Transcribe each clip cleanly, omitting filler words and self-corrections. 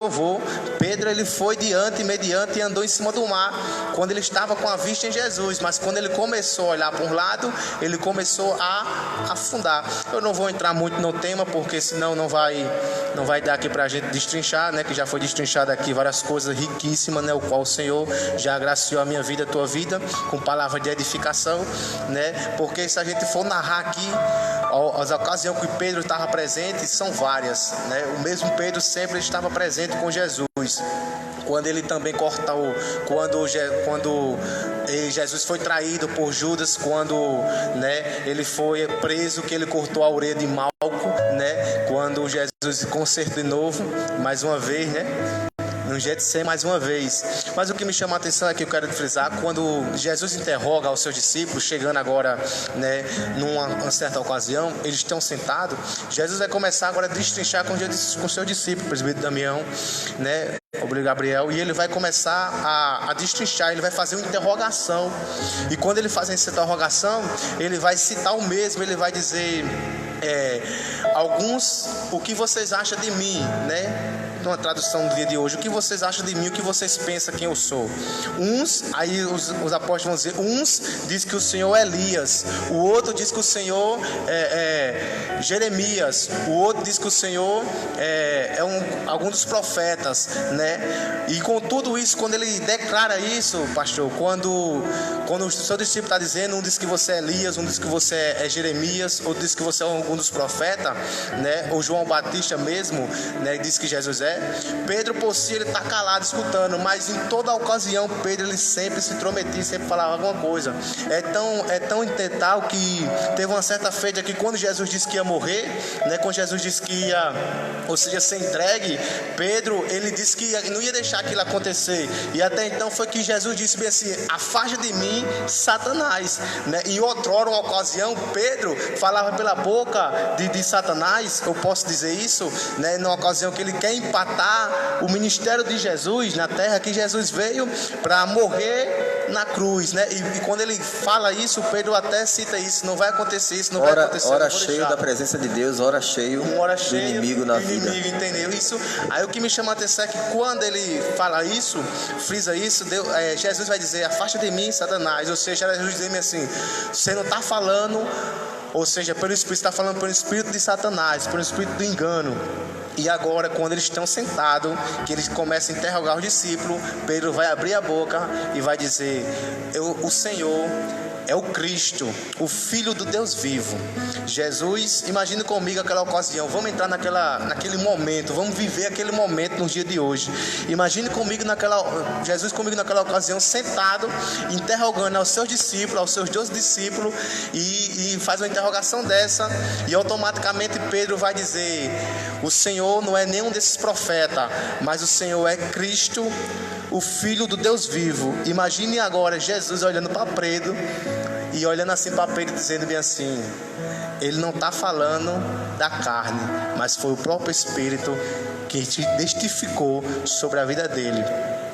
louvor, Pedro ele foi mediante e andou em cima do mar quando ele estava com a vista em Jesus, mas quando ele começou a olhar para um lado, ele começou a afundar. Eu não vou entrar muito no tema, porque senão não vai dar aqui para a gente destrinchar, né? Que já foi destrinchado aqui várias coisas riquíssimas, né? O qual o Senhor já agraciou a minha vida, a tua vida, com palavras de edificação, né? Porque se a gente for narrar aqui as ocasiões que Pedro estava presente, são várias, né? O mesmo Pedro sempre estava presente com Jesus. Quando ele também cortou, quando Jesus foi traído por Judas, quando, né, ele foi preso, que ele cortou a orelha de Malco, né? Quando Jesus consertou de novo, mais uma vez, né? No Getsemane mais uma vez. Mas o que me chama a atenção aqui, eu quero frisar, quando Jesus interroga aos seus discípulos, chegando agora, né, numa certa ocasião, eles estão sentados, Jesus vai começar agora a destrinchar com os seus discípulos, o presbítero Damião, né, o Gabriel, e ele vai começar a destrinchar, ele vai fazer uma interrogação, e quando ele faz essa interrogação, ele vai citar o mesmo, ele vai dizer, alguns, o que vocês acham de mim, né? Uma tradução do dia de hoje, o que vocês acham de mim, o que vocês pensam quem eu sou? Uns, aí os apóstolos vão dizer, uns diz que o Senhor é Elias, o outro diz que o Senhor é Jeremias, o outro diz que o Senhor algum dos profetas, né? E com tudo isso, quando ele declara isso, pastor, quando o seu discípulo está dizendo, um diz que você é Elias, um diz que você é Jeremias, outro diz que você é algum dos profetas, né? O João Batista mesmo, né, diz que Jesus é. Pedro por si ele está calado escutando, mas em toda ocasião Pedro ele sempre se intrometia, sempre falava alguma coisa. É tão intental que teve uma certa feita que quando Jesus disse que ia morrer, né, quando Jesus disse que ia, ou seja, ser entregue, Pedro ele disse que não ia deixar aquilo acontecer, e até então foi que Jesus disse bem assim, afasta de mim Satanás, né? E outrora, uma ocasião, Pedro falava pela boca de Satanás, eu posso dizer isso, né, numa ocasião que ele quer empatar o ministério de Jesus na terra, que Jesus veio para morrer na cruz, né? E quando ele fala isso, Pedro até cita isso, não vai acontecer isso, não vai acontecer. Hora cheio da presença de Deus, hora cheio do inimigo na vida. Entendeu isso? Aí o que me chama a atenção é que quando ele fala isso, frisa isso, Jesus vai dizer, afasta de mim, Satanás. Ou seja, Jesus diz assim, você não está falando, ou seja, pelo Espírito, está falando pelo Espírito de Satanás, pelo Espírito do engano. E agora, quando eles estão sentados, que eles começam a interrogar os discípulos, Pedro vai abrir a boca e vai dizer, o Senhor é o Cristo, o Filho do Deus vivo. Jesus, imagine comigo aquela ocasião, vamos entrar naquele momento, vamos viver aquele momento no dia de hoje. Imagine comigo Jesus comigo naquela ocasião, sentado, interrogando aos seus discípulos, aos seus 12 discípulos, e faz uma interrogação dessa, e automaticamente Pedro vai dizer, o Senhor não é nenhum desses profetas, mas o Senhor é Cristo, o Filho do Deus vivo. Imagine agora Jesus olhando para Pedro e olhando assim para Pedro, dizendo bem assim, ele não está falando da carne, mas foi o próprio Espírito que te testificou sobre a vida dele.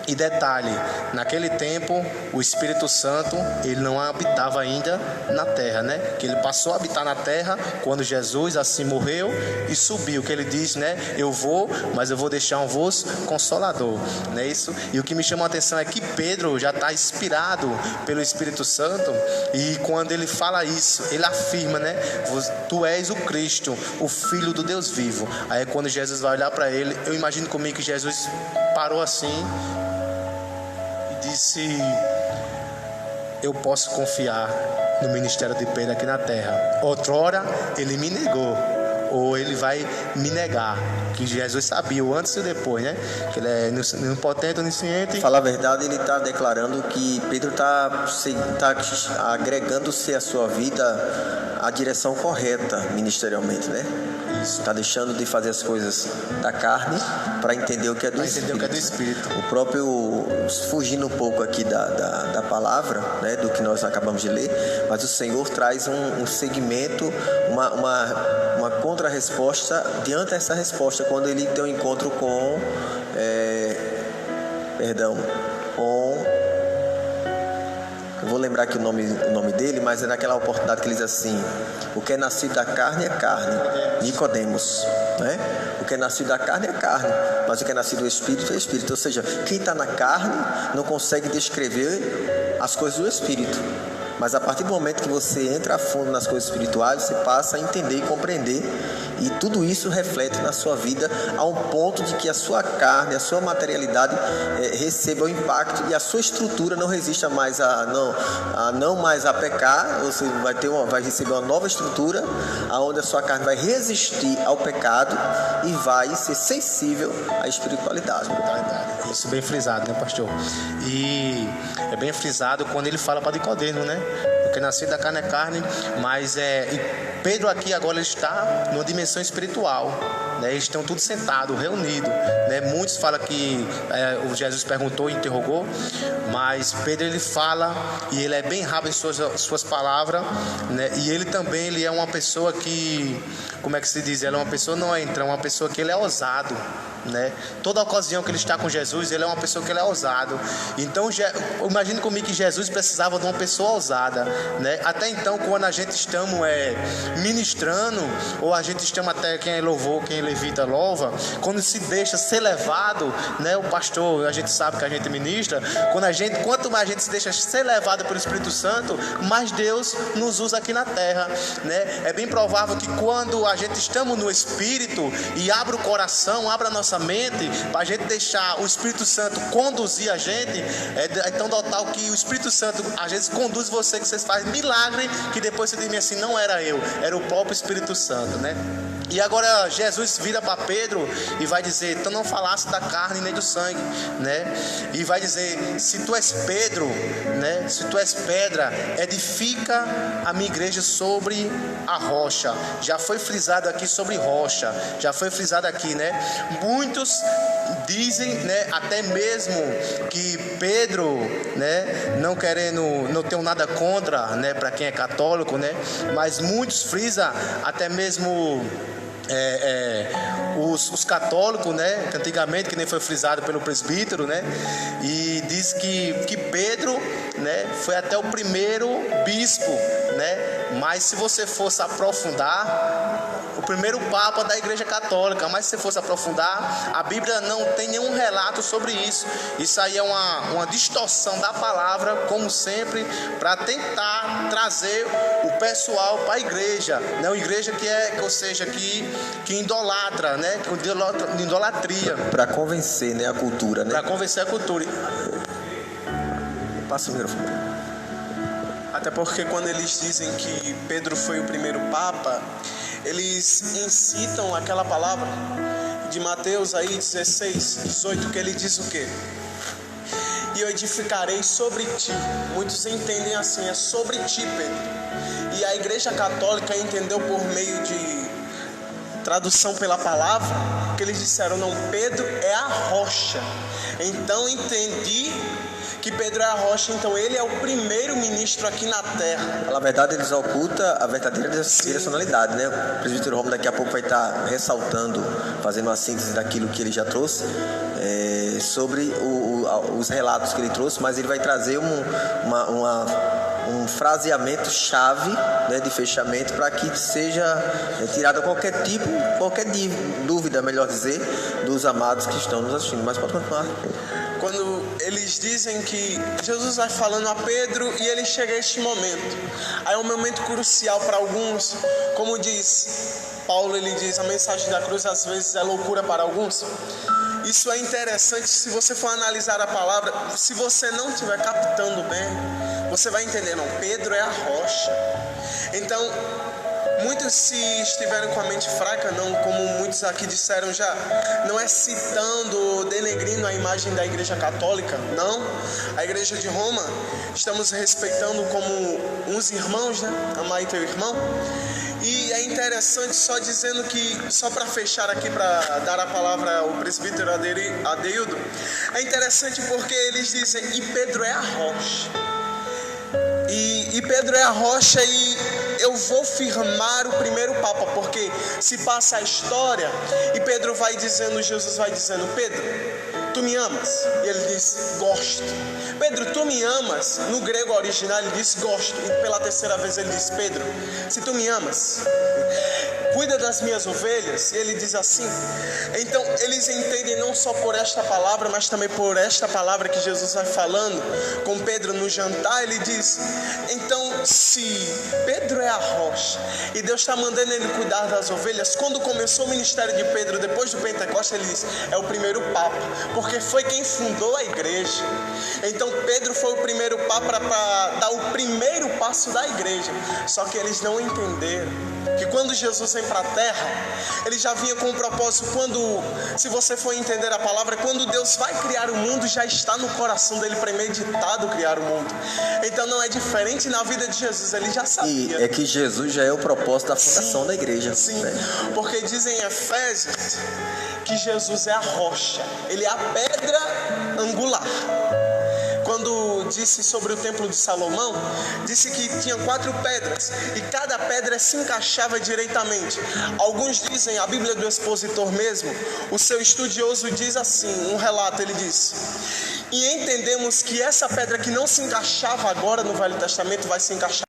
E detalhe, naquele tempo o Espírito Santo ele não habitava ainda na terra, né? Que ele passou a habitar na terra quando Jesus assim morreu e subiu, que ele diz, né? Eu vou, mas eu vou deixar um vosso consolador, não é isso? E o que me chama a atenção é que Pedro já está inspirado pelo Espírito Santo, e quando ele fala isso, ele afirma, né? Tu és o Cristo, o Filho do Deus vivo. Aí quando Jesus vai olhar para ele, eu imagino comigo que Jesus parou assim, disse, eu posso confiar no ministério de Pedro aqui na terra. Outrora ele me negou, ou ele vai me negar, que Jesus sabia o antes e o depois, né? Que ele é onipotente, onisciente. Falar a verdade, ele está declarando que Pedro está agregando-se à sua vida a direção correta ministerialmente, né? Está deixando de fazer as coisas da carne para entender o que é do Espírito. O próprio, fugindo um pouco aqui da palavra, né, do que nós acabamos de ler, mas o Senhor traz um segmento, uma contra-resposta diante dessa resposta, quando ele tem um encontro com eu vou lembrar aqui o nome dele, mas é naquela oportunidade que ele diz assim: o que é nascido da carne é carne, Nicodemos, né? O que é nascido da carne é carne, mas o que é nascido do Espírito é Espírito. Ou seja, quem está na carne não consegue descrever as coisas do Espírito. Mas a partir do momento que você entra a fundo nas coisas espirituais, você passa a entender e compreender, e tudo isso reflete na sua vida a um ponto de que a sua carne, a sua materialidade receba o impacto e a sua estrutura não resista mais não mais a pecar. Você vai receber uma nova estrutura, onde a sua carne vai resistir ao pecado e vai ser sensível à espiritualidade. Isso bem frisado, né, pastor? E é bem frisado quando ele fala para Nicodemo, né? Porque nascido da carne é carne, mas Pedro aqui agora ele está numa dimensão espiritual, né? Eles estão todos sentados, reunidos, né? Muitos falam que o Jesus perguntou e interrogou, mas Pedro ele fala e ele é bem rápido em suas palavras, né? E ele também ele é uma pessoa que, como é que se diz? Ele é uma pessoa não entra, é uma pessoa que ele é ousado, né? Toda ocasião que ele está com Jesus, ele é uma pessoa que ele é ousado. Então imagine comigo que Jesus precisava de uma pessoa ousada, né? Até então, quando a gente estamos ministrando, ou a gente estamos até quem louvou, quem levita louva, quando se deixa ser levado, né? O pastor, a gente sabe que a gente ministra, quanto mais a gente se deixa ser levado pelo Espírito Santo, mais Deus nos usa aqui na terra, né? É bem provável que quando a gente estamos no Espírito e abre o coração, abre a nossa mente, para a gente deixar o Espírito Santo conduzir a gente, é tão total que o Espírito Santo às vezes conduz você, que você faz milagre, que depois você diz assim: não era eu, era o próprio Espírito Santo, né? E agora Jesus vira para Pedro e vai dizer: então não falasse da carne nem do sangue, né? E vai dizer: se tu és Pedro, né? Se tu és pedra, edifica a minha igreja sobre a rocha. Já foi frisado aqui sobre rocha, já foi frisado aqui, né? Muitos dizem, né, até mesmo que Pedro, né, não tenho nada contra, né, para quem é católico, né, mas muitos frisam até mesmo os católicos, né, que antigamente, que nem foi frisado pelo presbítero, né, e diz que Pedro, né, foi até o primeiro bispo, né, mas se você fosse aprofundar, o primeiro papa da Igreja Católica, mas se fosse aprofundar, a Bíblia não tem nenhum relato sobre isso. Isso aí é uma distorção da palavra, como sempre, para tentar trazer o pessoal para a igreja, né? Uma igreja que idolatra, né? Que idolatria. Para convencer, né, a cultura, né? Para convencer a cultura. Passa o microfone. Até porque quando eles dizem que Pedro foi o primeiro papa, eles incitam aquela palavra de Mateus aí 16, 18, que ele diz o quê? E eu edificarei sobre ti. Muitos entendem assim, é sobre ti, Pedro. E a Igreja Católica entendeu por meio de tradução pela palavra, que eles disseram: não, Pedro é a rocha. Então entendi que Pedro é a rocha, então ele é o primeiro ministro aqui na terra. Na verdade, eles ocultam a verdadeira direcionalidade, né? O presbítero Romulo daqui a pouco vai estar ressaltando, fazendo uma síntese daquilo que ele já trouxe, sobre os relatos que ele trouxe, mas ele vai trazer um fraseamento chave, né, de fechamento, para que seja tirada qualquer dúvida, melhor dizer, dos amados que estão nos assistindo. Mas pode continuar. Quando eles dizem que Jesus vai falando a Pedro e ele chega a este momento, aí é um momento crucial para alguns, como diz Paulo, ele diz: a mensagem da cruz às vezes é loucura para alguns. Isso é interessante se você for analisar a palavra. Se você não estiver captando bem, você vai entender: não, Pedro é a rocha. Então, muitos, se estiverem com a mente fraca, não, como muitos aqui disseram já, não é citando, denegrindo a imagem da Igreja Católica, não. A Igreja de Roma, estamos respeitando como uns irmãos, né? Amai teu irmão. E é interessante, só dizendo que, só para fechar aqui, para dar a palavra ao presbítero Adeildo, é interessante porque eles dizem: e Pedro é a rocha. E Pedro é a rocha, e eu vou firmar o primeiro Papa, porque se passa a história e Pedro vai dizendo, Jesus vai dizendo: Pedro, tu me amas? E ele diz: gosto. Pedro, tu me amas? No grego original ele diz gosto. E pela terceira vez ele diz: Pedro, se tu me amas, cuida das minhas ovelhas. E ele diz assim. Então eles entendem não só por esta palavra, mas também por esta palavra que Jesus vai falando com Pedro no jantar. Ele diz: então, se Pedro é a rocha e Deus está mandando ele cuidar das ovelhas, quando começou o ministério de Pedro depois do Pentecostes, ele diz: é o primeiro Papa, porque foi quem fundou a igreja. Então Pedro foi o primeiro Papa para dar o primeiro passo da igreja. Só que eles não entenderam que quando Jesus vem para a terra, ele já vinha com um propósito. Se você for entender a palavra, quando Deus vai criar o mundo, já está no coração dele premeditado criar o mundo. Então não é diferente na vida de Jesus, ele já sabia. E é que Jesus já é o propósito da fundação da igreja. Sim, né? porque dizem em Efésios que Jesus é a rocha, ele é a pedra angular. Quando disse sobre o templo de Salomão, disse que tinha 4 pedras e cada pedra se encaixava direitamente. Alguns dizem, a Bíblia do expositor mesmo, o seu estudioso diz assim, um relato, ele diz: e entendemos que essa pedra que não se encaixava agora no Velho Testamento vai se encaixar